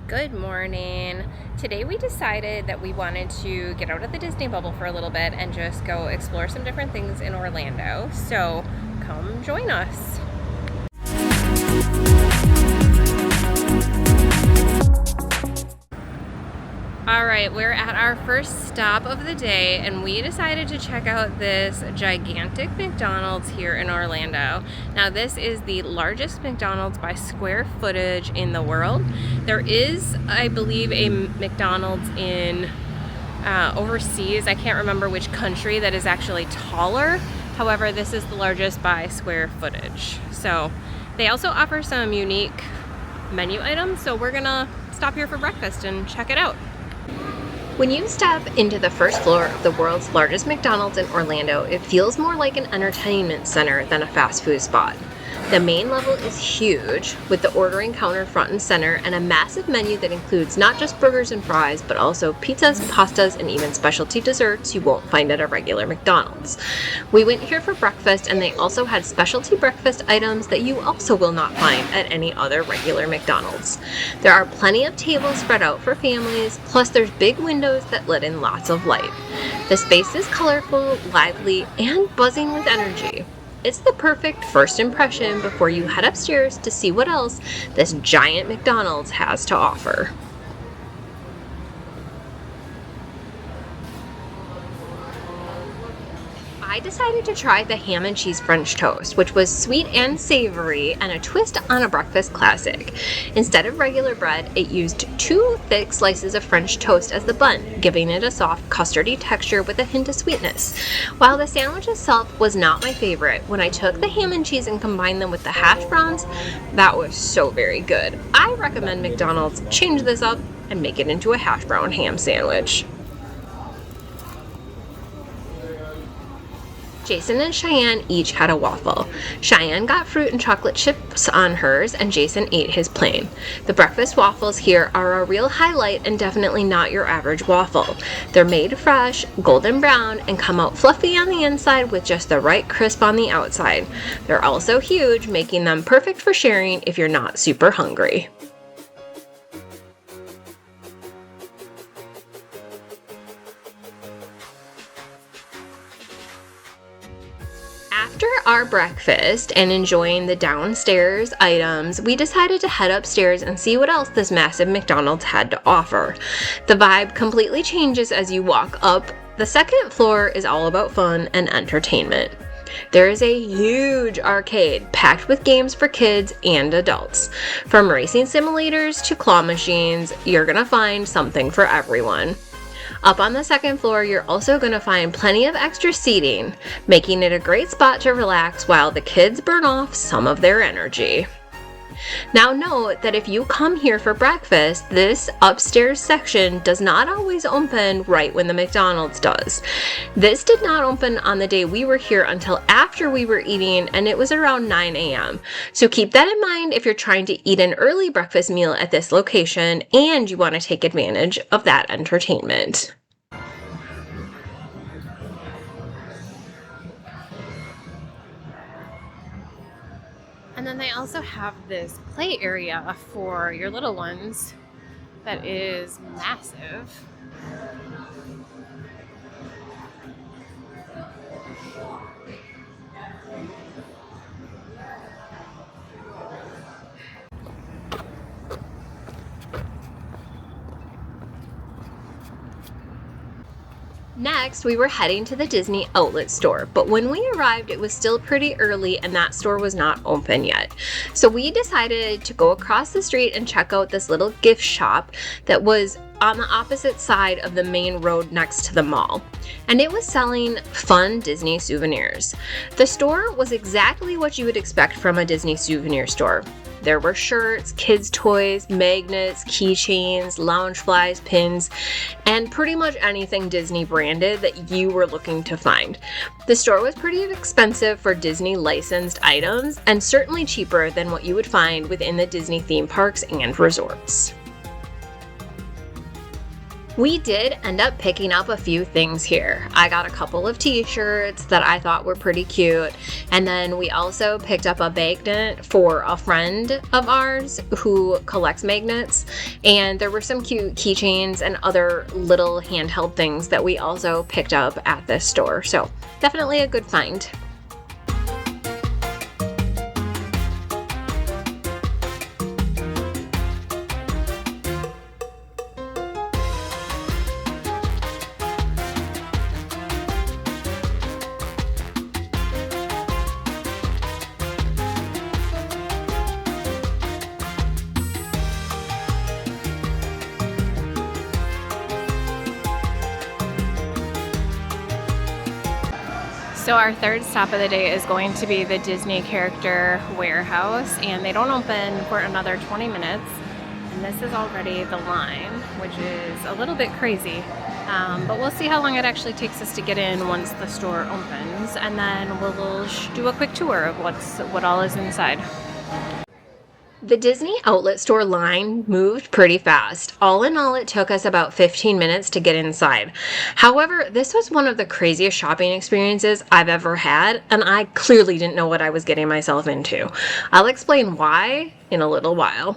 Good morning. Today we decided that we wanted to get out of the Disney bubble for a little bit and just go explore some different things in Orlando. So come join us. All right, we're at our first stop of the day and we decided to check out this gigantic McDonald's here in Orlando. Now this is the largest McDonald's by square footage in the world. There is, I believe, a McDonald's in overseas. I can't remember which country that is actually taller. However, this is the largest by square footage. So they also offer some unique menu items. So we're gonna stop here for breakfast and check it out. When you step into the first floor of the world's largest McDonald's in Orlando, it feels more like an entertainment center than a fast food spot. The main level is huge, with the ordering counter front and center and a massive menu that includes not just burgers and fries, but also pizzas, pastas, and even specialty desserts you won't find at a regular McDonald's. We went here for breakfast and they also had specialty breakfast items that you also will not find at any other regular McDonald's. There are plenty of tables spread out for families, plus there's big windows that let in lots of light. The space is colorful, lively, and buzzing with energy. It's the perfect first impression before you head upstairs to see what else this giant McDonald's has to offer. I decided to try the ham and cheese French toast, which was sweet and savory and a twist on a breakfast classic. Instead of regular bread, it used 2 thick slices of French toast as the bun, giving it a soft custardy texture with a hint of sweetness. While the sandwich itself was not my favorite, when I took the ham and cheese and combined them with the hash browns, that was so very good. I recommend McDonald's change this up and make it into a hash brown ham sandwich. Jason and Cheyenne each had a waffle. Cheyenne got fruit and chocolate chips on hers, and Jason ate his plain. The breakfast waffles here are a real highlight and definitely not your average waffle. They're made fresh, golden brown, and come out fluffy on the inside with just the right crisp on the outside. They're also huge, making them perfect for sharing if you're not super hungry. After our breakfast and enjoying the downstairs items, we decided to head upstairs and see what else this massive McDonald's had to offer. The vibe completely changes as you walk up. The second floor is all about fun and entertainment. There is a huge arcade packed with games for kids and adults. From racing simulators to claw machines, you're gonna find something for everyone. Up on the second floor, you're also going to find plenty of extra seating, making it a great spot to relax while the kids burn off some of their energy. Now note that if you come here for breakfast, this upstairs section does not always open right when the McDonald's does. This did not open on the day we were here until after we were eating, and it was around 9 a.m. So keep that in mind if you're trying to eat an early breakfast meal at this location and you want to take advantage of that entertainment. And then they also have this play area for your little ones that is massive. Next, we were heading to the Disney outlet store, but when we arrived, it was still pretty early and that store was not open yet. So we decided to go across the street and check out this little gift shop that was on the opposite side of the main road next to the mall. And it was selling fun Disney souvenirs. The store was exactly what you would expect from a Disney souvenir store. There were shirts, kids' toys, magnets, keychains, Loungeflies, pins, and pretty much anything Disney branded that you were looking to find. The store was pretty expensive for Disney licensed items and certainly cheaper than what you would find within the Disney theme parks and resorts. We did end up picking up a few things here. I got a couple of t-shirts that I thought were pretty cute, and then we also picked up a magnet for a friend of ours who collects magnets, and there were some cute keychains and other little handheld things that we also picked up at this store, so definitely a good find. So our third stop of the day is going to be the Disney character warehouse, and they don't open for another 20 minutes. And this is already the line, which is a little bit crazy. But we'll see how long it actually takes us to get in once the store opens, and then we'll do a quick tour of what all is inside. The Disney outlet store line moved pretty fast. All in all, it took us about 15 minutes to get inside. However, this was one of the craziest shopping experiences I've ever had, and I clearly didn't know what I was getting myself into. I'll explain why in a little while.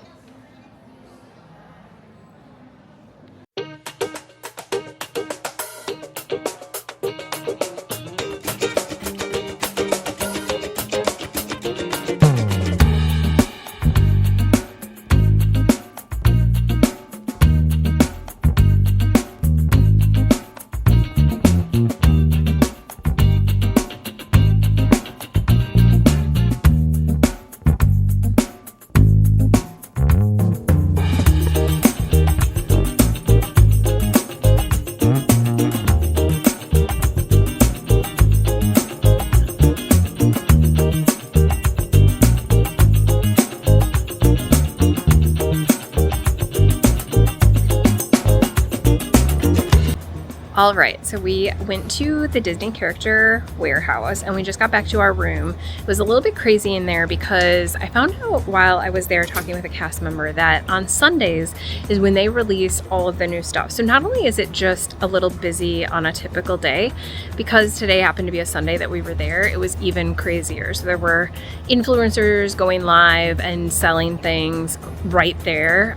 All right, so we went to the Disney character warehouse and we just got back to our room. It was a little bit crazy in there because I found out while I was there talking with a cast member that on Sundays is when they release all of the new stuff. So not only is it just a little busy on a typical day, because today happened to be a Sunday that we were there, it was even crazier. So there were influencers going live and selling things right there.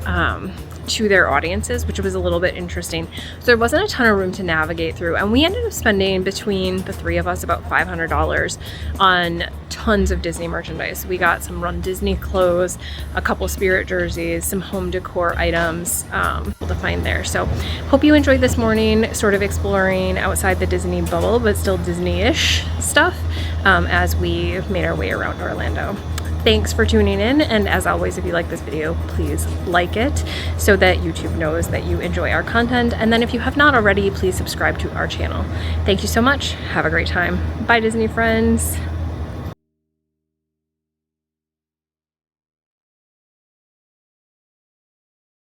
To their audiences, which was a little bit interesting. So there wasn't a ton of room to navigate through, and we ended up spending between the three of us about $500 on tons of Disney merchandise. We got some Run Disney clothes, a couple Spirit jerseys, some home decor items to find there. So hope you enjoyed this morning sort of exploring outside the Disney bubble, but still Disney-ish stuff as we made our way around Orlando. Thanks for tuning in, and as always, if you like this video, please like it so that YouTube knows that you enjoy our content, and then if you have not already, please subscribe to our channel. Thank you so much. Have a great time. Bye, Disney friends.